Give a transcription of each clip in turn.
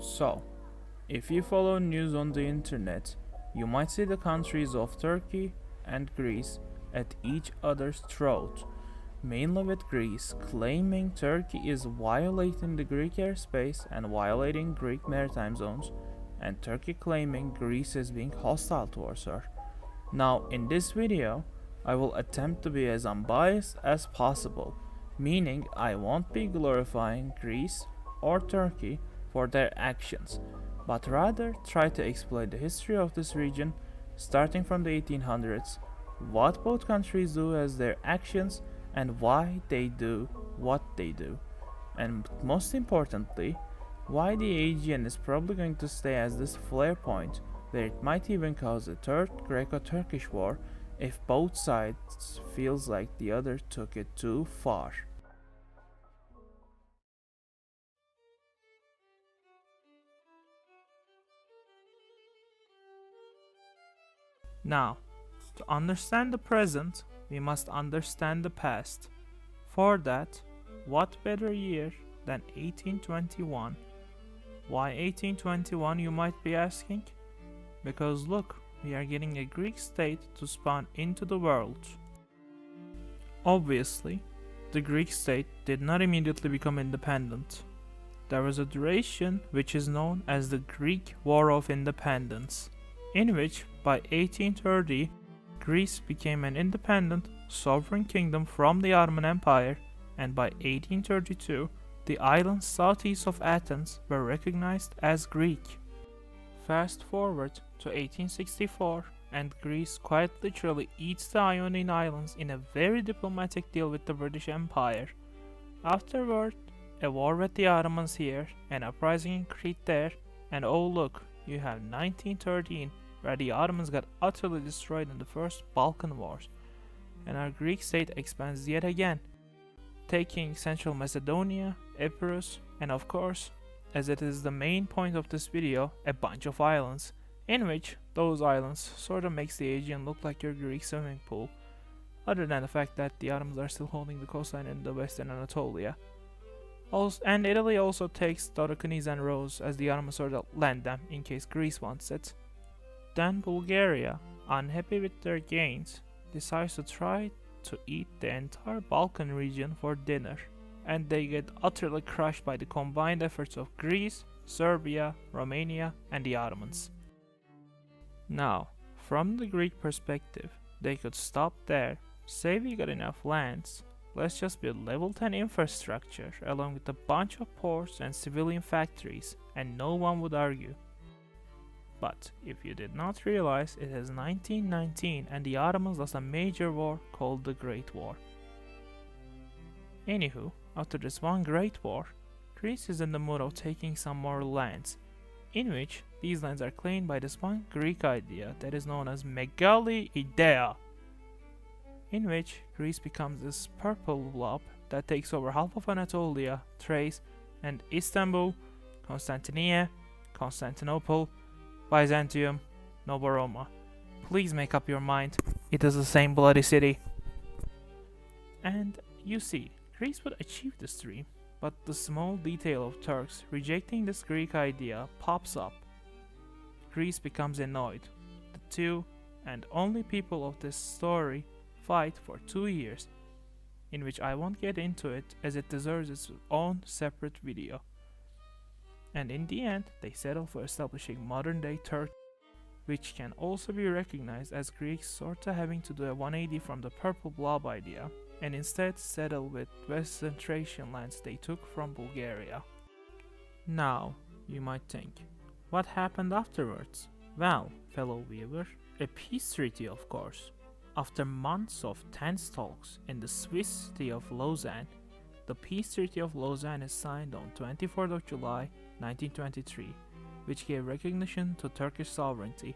So, if you follow news on the internet, you might see the countries of Turkey and Greece at each other's throat, mainly with Greece claiming Turkey is violating the Greek airspace and violating Greek maritime zones, and Turkey claiming Greece is being hostile towards her. Now, in this video, I will attempt to be as unbiased as possible, meaning I won't be glorifying Greece or Turkey for their actions, but rather try to explain the history of this region starting from the 1800s, what both countries do as their actions, and why they do what they do. And most importantly, why the Aegean is probably going to stay as this flare point where it might even cause a third Greco-Turkish war if both sides feels like the other took it too far. Now, to understand the present, we must understand the past. For that, what better year than 1821? Why 1821, you might be asking? Because look, we are getting a Greek state to spawn into the world. Obviously, the Greek state did not immediately become independent. There was a duration which is known as the Greek War of Independence, in which by 1830 Greece became an independent sovereign kingdom from the Ottoman Empire, and by 1832 the islands southeast of Athens were recognized as Greek. Fast forward to 1864 and Greece quite literally eats the Ionian Islands in a very diplomatic deal with the British Empire. Afterward, a war with the Ottomans here, an uprising in Crete there, and oh look, you have 1913 where the Ottomans got utterly destroyed in the First Balkan Wars, and our Greek state expands yet again, taking Central Macedonia, Epirus, and of course, as it is the main point of this video, a bunch of islands, in which those islands sorta makes the Aegean look like your Greek swimming pool, other than the fact that the Ottomans are still holding the coastline in the western Anatolia. And Italy also takes Dodecanies and Rhodes as the Ottomans sorta lend them in case Greece wants it. Then Bulgaria, unhappy with their gains, decides to try to eat the entire Balkan region for dinner, and they get utterly crushed by the combined efforts of Greece, Serbia, Romania, and the Ottomans. Now, from the Greek perspective, they could stop there, say we got enough lands, let's just build level 10 infrastructure along with a bunch of ports and civilian factories, and no one would argue. But if you did not realize, it is 1919 and the Ottomans lost a major war called the Great War. Anywho, after this one great war, Greece is in the mood of taking some more lands, in which these lands are claimed by this one Greek idea that is known as Megali Idea, in which Greece becomes this purple blob that takes over half of Anatolia, Thrace, and Istanbul, Constantinople, Byzantium, Novoroma. Please make up your mind, it is the same bloody city. And you see, Greece would achieve this dream, but the small detail of Turks rejecting this Greek idea pops up. Greece becomes annoyed. The two and only people of this story fight for 2 years, in which I won't get into it as it deserves its own separate video. And in the end, they settle for establishing modern-day Turkey, which can also be recognized as Greeks sorta having to do a 180 from the purple blob idea, and instead settle with Western Thracian lands they took from Bulgaria. Now, you might think, what happened afterwards? Well, fellow viewer, a peace treaty of course. After months of tense talks in the Swiss city of Lausanne, the Peace Treaty of Lausanne is signed on 24th of July 1923, which gave recognition to Turkish sovereignty,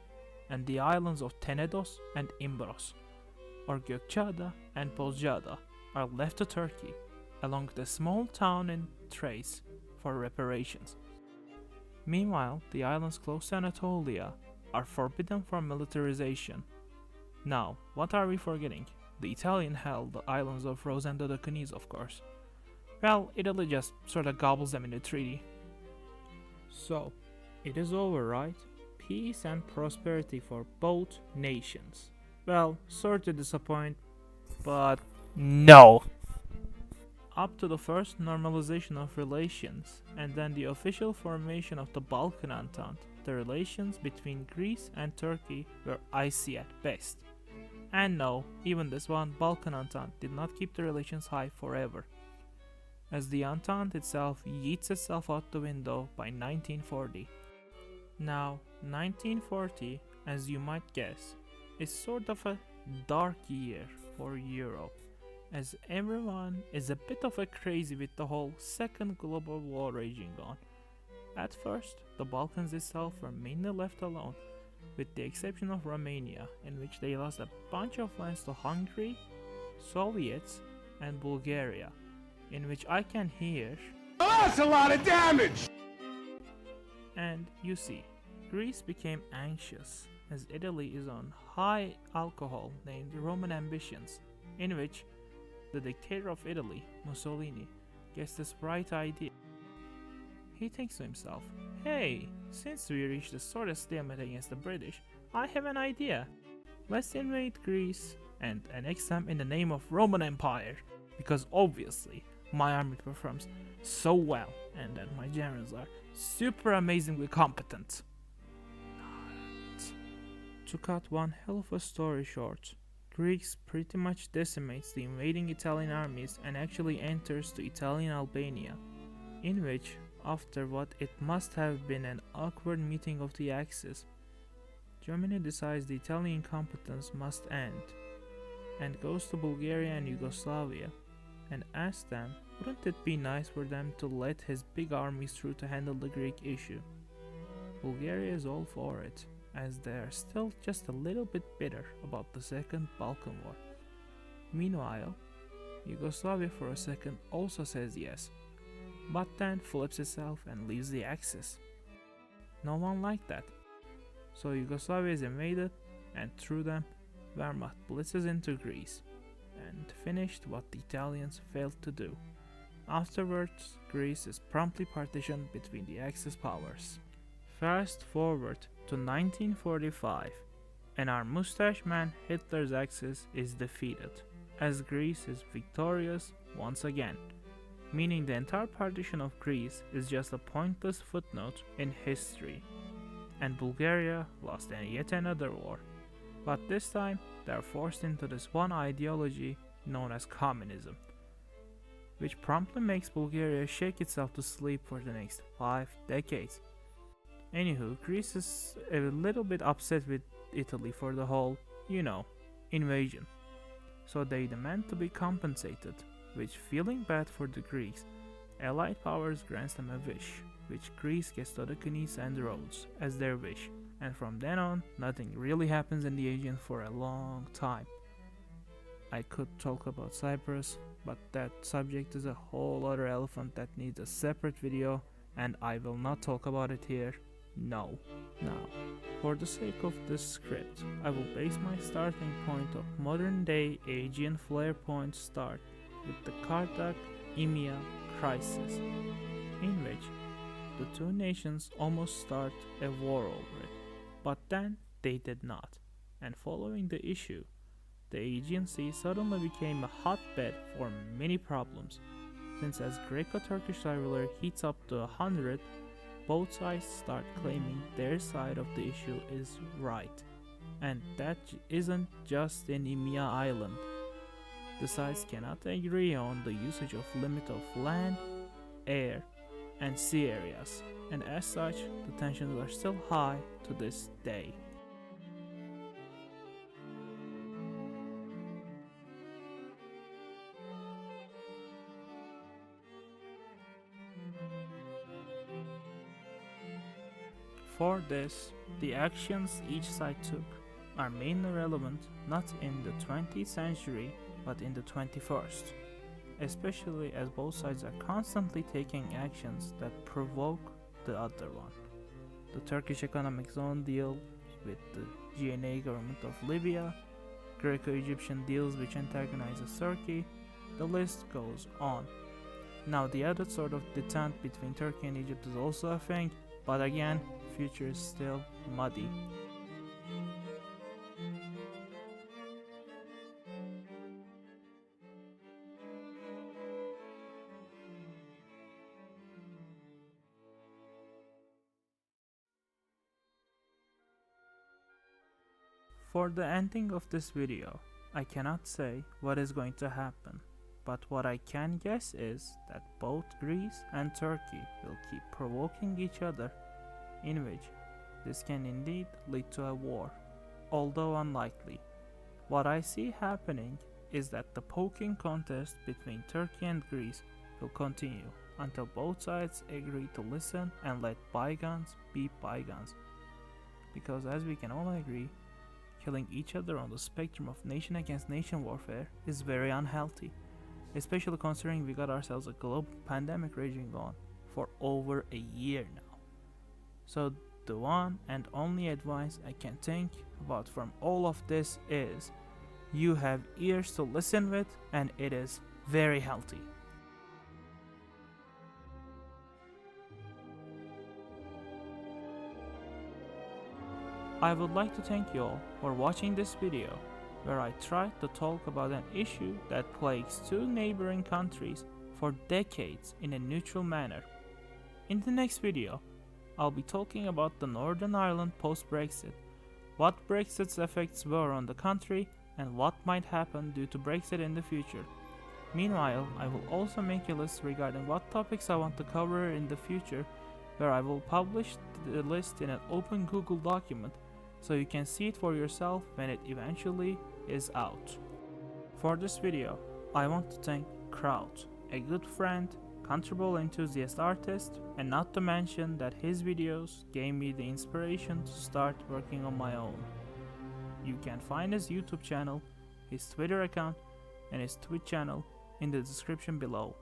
and the islands of Tenedos and Imbros, or Gökçeada and Bozcaada, are left to Turkey, along with a small town in Thrace for reparations. Meanwhile, the islands close to Anatolia are forbidden from militarization. Now, what are we forgetting? The Italian held the islands of Rhodes and Dodecanies, of course. Well, Italy just sorta gobbles them in the treaty. So, It is over, right? Peace and prosperity for both nations. Well, sorry to disappoint, but no. Up to the first normalization of relations and then the official formation of the Balkan Entente, the relations between Greece and Turkey were icy at best. And no, even this one, Balkan Entente, did not keep the relations high forever, as the Entente itself yeets itself out the window by 1940. Now, 1940, as you might guess, is sort of a dark year for Europe, as everyone is a bit of a crazy with the whole second global war raging on. At first, the Balkans itself were mainly left alone, with the exception of Romania, in which they lost a bunch of lands to Hungary, Soviets, and Bulgaria, in which I can hear, "Oh, that's a lot of damage!" And you see, Greece became anxious, as Italy is on high alcohol named Roman ambitions, in which the dictator of Italy, Mussolini, gets this bright idea. He thinks to himself, hey, since we reached a sort of stalemate against the British, I have an idea. Let's invade Greece and annex them in the name of Roman Empire, because obviously my army performs so well and that my generals are super amazingly competent. To cut one hell of a story short, Greece pretty much decimates the invading Italian armies and actually enters to Italian Albania, in which, after what it must have been an awkward meeting of the Axis, Germany decides the Italian incompetence must end, and goes to Bulgaria and Yugoslavia, and asks them, wouldn't it be nice for them to let his big armies through to handle the Greek issue? Bulgaria is all for it, as they are still just a little bit bitter about the Second Balkan War. Meanwhile, Yugoslavia for a second also says yes, but then flips itself and leaves the Axis. No one liked that, so Yugoslavia is invaded, and through them, Wehrmacht blitzes into Greece, and finished what the Italians failed to do. Afterwards, Greece is promptly partitioned between the Axis powers. Fast forward to 1945, and our mustache man Hitler's Axis is defeated, as Greece is victorious once again, meaning the entire partition of Greece is just a pointless footnote in history, and Bulgaria lost yet another war, but this time they are forced into this one ideology known as communism, which promptly makes Bulgaria shake itself to sleep for the next 5 decades. Anywho, Greece is a little bit upset with Italy for the whole, invasion. So they demand to be compensated, which, feeling bad for the Greeks, Allied powers grants them a wish, which Greece gets telekinesis and Rhodes as their wish, and from then on, nothing really happens in the Aegean for a long time. I could talk about Cyprus, but that subject is a whole other elephant that needs a separate video, and I will not talk about it here. No. Now, for the sake of this script, I will base my starting point of modern day Aegean flare point start with the Kardak-Emia crisis, in which the two nations almost start a war over it, but then they did not, and following the issue, the Aegean Sea suddenly became a hotbed for many problems, since as Greco-Turkish rivalry heats up to 100, both sides start claiming their side of the issue is right, and that isn't just in Emia Island. The sides cannot agree on the usage of limit of land, air, and sea areas, and as such, the tensions are still high to this day. For this, the actions each side took are mainly relevant not in the 20th century but in the 21st, especially as both sides are constantly taking actions that provoke the other one. The Turkish Economic Zone deal with the GNA government of Libya, Greco-Egyptian deals which antagonizes Turkey, the list goes on. Now the other sort of detente between Turkey and Egypt is also a thing, But again, future is still muddy. For the ending of this video, I cannot say what is going to happen, but what I can guess is that both Greece and Turkey will keep provoking each other, in which this can indeed lead to a war, although unlikely. What I see happening is that the poking contest between Turkey and Greece will continue until both sides agree to listen and let bygones be bygones. Because as we can all agree, killing each other on the spectrum of nation against nation warfare is very unhealthy, especially considering we got ourselves a global pandemic raging on for over a year now. So the one and only advice I can think about from all of this is, you have ears to listen with, and it is very healthy. I would like to thank you all for watching this video, where I tried to talk about an issue that plagues two neighboring countries for decades in a neutral manner. In the next video, I'll be talking about the Northern Ireland post-Brexit, what Brexit's effects were on the country, and what might happen due to Brexit in the future. Meanwhile, I will also make a list regarding what topics I want to cover in the future, where I will publish the list in an open Google document, so you can see it for yourself when it eventually is out. For this video, I want to thank Kraut, a good friend, comfortable enthusiast artist, and not to mention that his videos gave me the inspiration to start working on my own. You can find his YouTube channel, his Twitter account, and his Twitch channel in the description below.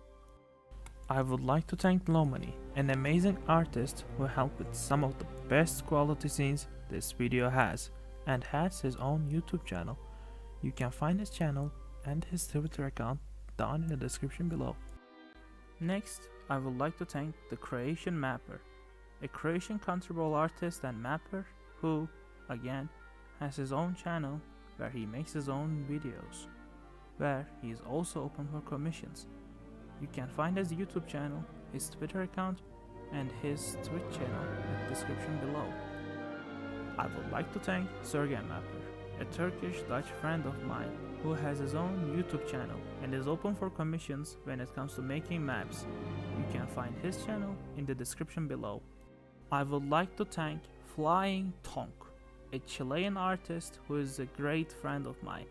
I would like to thank Lomany, an amazing artist who helped with some of the best quality scenes this video has, and has his own YouTube channel. You can find his channel and his Twitter account down in the description below. Next, I would like to thank TheCroatianMapper, a Croatian comfortable artist and mapper who, again, has his own channel where he makes his own videos, where he is also open for commissions. You can find his YouTube channel, his Twitter account, and his Twitch channel in the description below. I would like to thank Sergen Mapper, a Turkish-Dutch friend of mine who has his own YouTube channel and is open for commissions when it comes to making maps. You can find his channel in the description below. I would like to thank Flying Tonk, a Chilean artist who is a great friend of mine,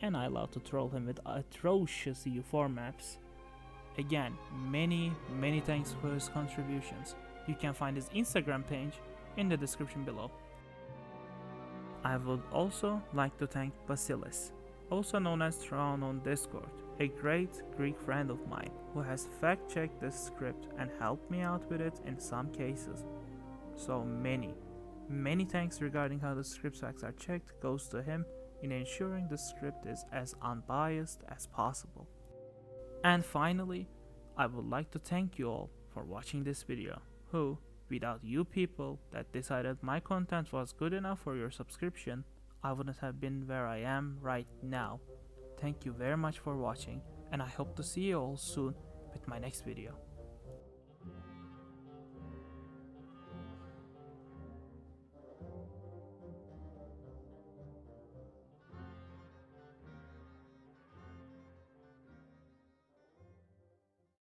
and I love to troll him with atrocious EU4 maps. Again, many thanks for his contributions. You can find his Instagram page in the description below. I would also like to thank Basilis, also known as Traun on Discord, a great Greek friend of mine who has fact-checked this script and helped me out with it in some cases. So many thanks regarding how the script facts are checked goes to him in ensuring the script is as unbiased as possible. And finally, I would like to thank you all for watching this video, who, without you people that decided my content was good enough for your subscription, I wouldn't have been where I am right now. Thank you very much for watching, and I hope to see you all soon with my next video.